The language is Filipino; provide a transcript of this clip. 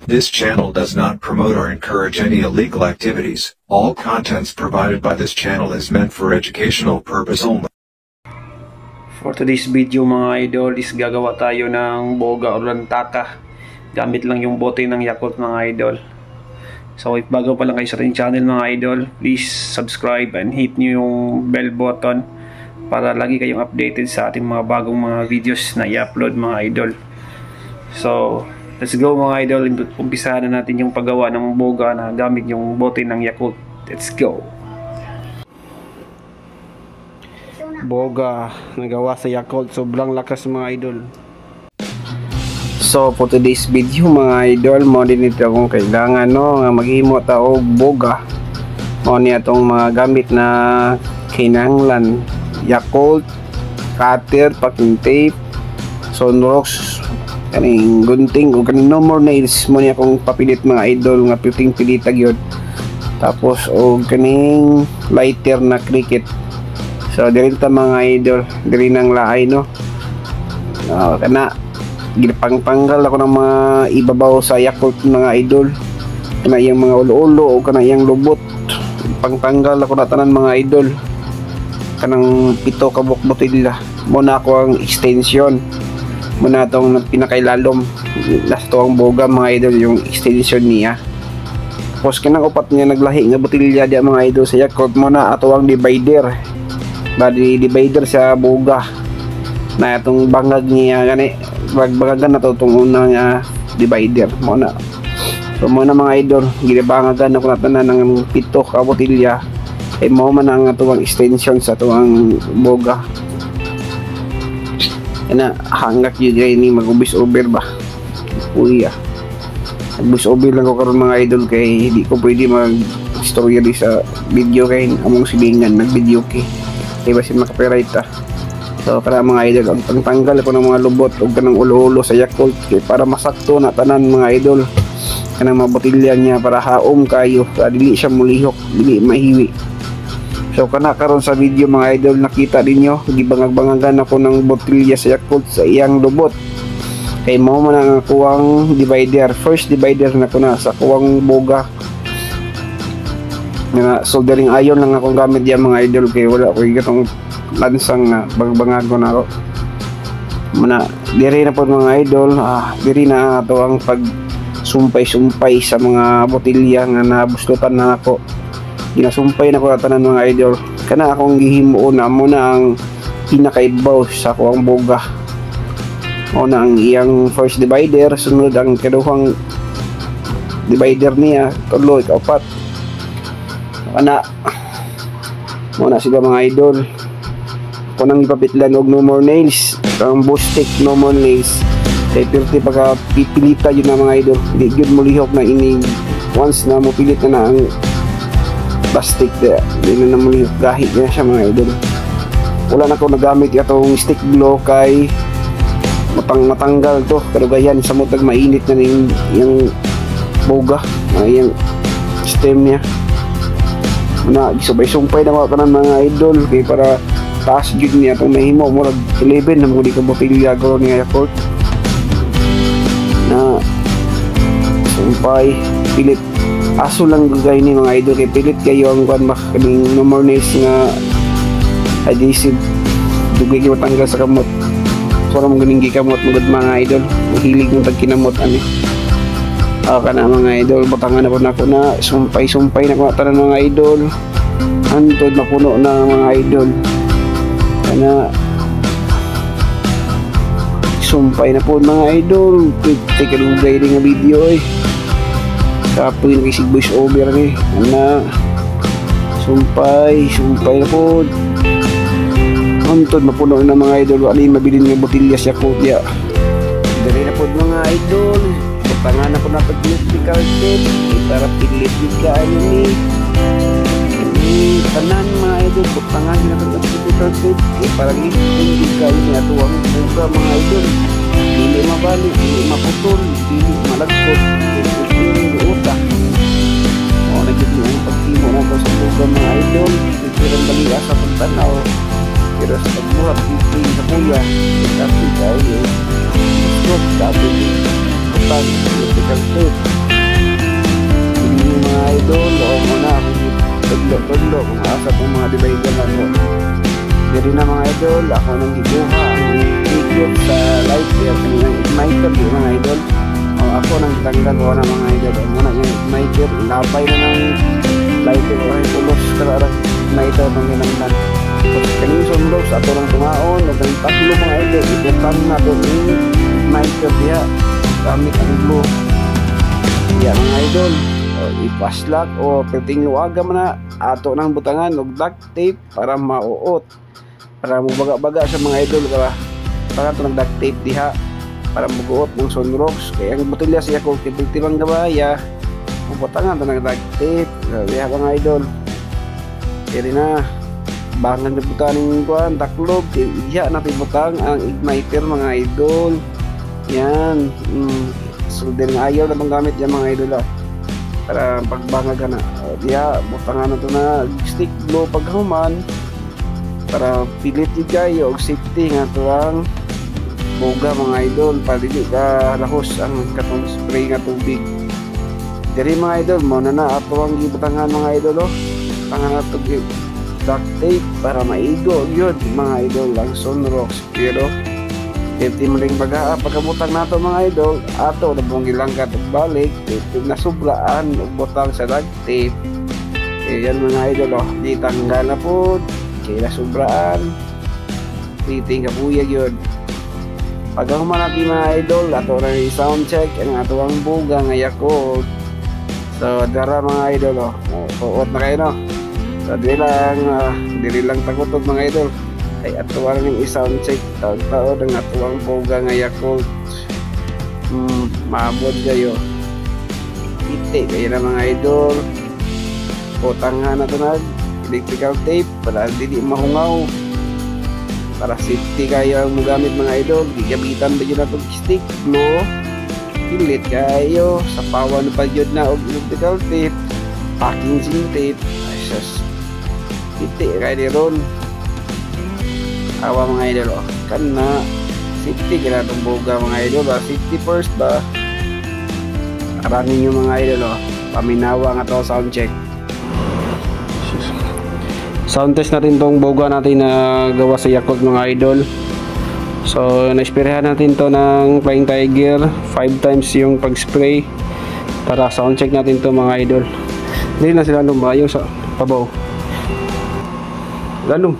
This channel does not promote or encourage any illegal activities. All contents provided by this channel is meant for educational purpose only. For today's video mga idol is gagawa tayo ng boga o lantaka. Gamit lang yung bote ng Yakult mga idol. So if bago pa lang kayo sa ating channel mga idol, please subscribe and hit nyo yung bell button para lagi kayong updated sa ating mga bagong mga videos na i-upload mga idol. So let's go mga idol, umpisahan na natin yung paggawa ng boga na gamit yung bote ng Yakult. Let's go! Boga nagawa sa Yakult, sobrang lakas mga idol. So for today's video mga idol, mo din ito kung kailangan nga maghimo tao boga. Mo niya itong mga gamit na kinahanglan: Yakult, cutter, packing tape, sunrocks, kaning gunting o kaning no more nails. Mo niya akong papilit mga idol nga piling-pilitag yun. Tapos o kaning lighter na cricket. So diri ta mga idol, diri nang laay no. Kana gipangpanggal ako ng mga ibabaw sa Yakult mga idol. Kana iyang mga ulo-ulo o kana iyang lubot. Pangtanggal ako na tanan mga idol. Kanang pito ka botilya. Muna ako ang extension. Muna itong pinakailalom nasa tuwang boga mga idol, yung extension niya. Tapos kanang upat nga naglahi nga botilya diya mga idol sa Yakult, muna ato ang divider. Bali divider sa boga na itong bangag niya gani, bagbagan na to itong unang divider muna. So muna mga idol, ginabangagan ako na tanan ng pito ka botilya ay mo man ang atuang extension sa tuwang boga. Ana hangak yun ni mag-ubis over ba? Uy mag-ubis over lang ko karon mga idol kay hindi ko pwede mag-istorya di sa video kay among silingan nag-video kay basi maka-copyright So para mga idol, ang pangtanggal ko ng mga lubot o kanang ulo-ulo sa Yakult kay para masakto na tanan mga idol. Kanang mga botilya niya para haom kayo, para dili siya mulihok, dili mahiwi. So kana karon sa video mga idol, nakita ninyo gibangag-bangagan ako ng botilya sa Yakult sa iyang lubot. Kay mo man ang kuwang divider, first divider na ko na sa kuwang boga. Na soldering iron lang akong gamit diyan mga idol kay wala ko gatong lansang na bangbangago na ako. Muna diri na po mga idol, diri na ato ang pag sumpay-sumpay sa mga botilya nga nabuslutan na ako. Ginasumpay na ko na tanan mga idol. Kana akong gihimo na muna ang pinakaibaw sa kuwang boga. Una ang iyang first divider, sunod ang kaduhang divider niya, tulo, ikaapat. Kana muna sila mga idol. Kunang ipapitlan og no more nails, ang Bostik no more nails. Kay pirti pagka pipilita yun na mga idol. Di yun mulihok na ini once na mo pilit na ang plastic de, di na mulihok gahit na siya mga idol. Wala na ko nagamit itong stick glue kay matanggal to. Pero gayan sa mutag mainit na yung boga, yung stem niya. Muna gisubay-sumpay na mga kanan mga idol kay para taas yun niya itong mahimo murag 11 na muli ka botilya gawin niya Yakult na sumpay pilit aso lang gagay ni mga idol kay pilit kayo ang kwan kaming no more nails nga adhesive dugay kayo matanggal sa kamot para mong ganing gikamot mga idol mahilig mong tagkinamot kana mga idol batangan ako na ako na sumpay na kumatanan mga idol antod mapuno na mga idol kana sumpay na po mga idol. Take a lugay din nga video kapoy na kisig voice over ana sumpay na po antod mapuno na mga idol. Ano yung mabilin nga botilya siya ko diya dali na po mga idol. Pangan ako na pag-electrical tape para pilit ka ni tanan mga idol. Pangan na pag-electrical tape para lilit ka ni ato ang buka mga idol. Dili mabalik, dili maputol, dili malagkot, dili utak. O nagiging ang pagtimo na ito sa buka mga idol. Pero bali asa pagtanaw pero sa pagbuhat dito sa kuya kasi tayo stop sabi pag electrical tape tundo kung asa itong mga divider na to. Diri na mga idol, ako nang gibuha ang ticket sa light gear kanilang igniter di mga idol. Ako nang tanggal ko na mga idol. Muna yung igniter, ilapay na ng lighter o ay tulos kararang igniter ng ginamdan. Kaning sundos ato lang tumaon, naging tatlo mga idol, ibutang na ito yung igniter diya gamit ang glue. Yan mga idol, ipaslak o perting luwaga man na ato ng butangan og duct tape para mauot, para mubaga-baga sa mga idol para ito ng duct tape diha para muguot ng sunrocks. Kaya ang botelya siya kung tibang gabaya butangan ito ng duct tape diha mga idol. Kaya na bangan na butaning kuan taklob diha na tibutang ang igniter mga idol. Yan so din ayaw na gamit yan mga idol para pagbangag ka na diya butangan na ito na stick glue paghuman para pilit kayo og safety nga ito ang boga mga idol para dili ka lahos ang katong spray nga tubig. Diri mga idol mo na ato ang gibutangan mga idol tangan ato duct tape para maigo yun mga idol ang sunrocks. Pero 50 mo rin pagkabutang nato mga idol ato na bong gilangkat at balik na sobraan o butang sa duct tape. Yan mga idol di tanggal na po kaya sobraan titing kabuyag yun. Pag humanaki mga idol ato na yung sound check ang ato ang buga nga Yakult. So dara mga idol puot na kayo no. So dili lang takutot mga idol ay atuwang yung sound check taon ang atuwang buga nga Yakult. Maabot kayo iti kayo na mga idol. Putanghan na ito na electrical tape para hindi mahungaw para safety kayo ang magamit mga idol. Gigabitan ba yun na itong stick glue pilit kayo sa pawan pa yun na electrical tape packing tape ay sus iti kayo ni ron awa mga idol kan na safety kaya itong buga mga idol safety first ba aranin yung mga idol paminawa nga to sound check. Sound test natin tong boga natin na gawa sa Yakult mga idol. So na-sprayhan natin to ng Flying Tiger 5 times yung pag-spray para sound check natin to mga idol. Hindi na sila lumayo sa pabaw. Lalong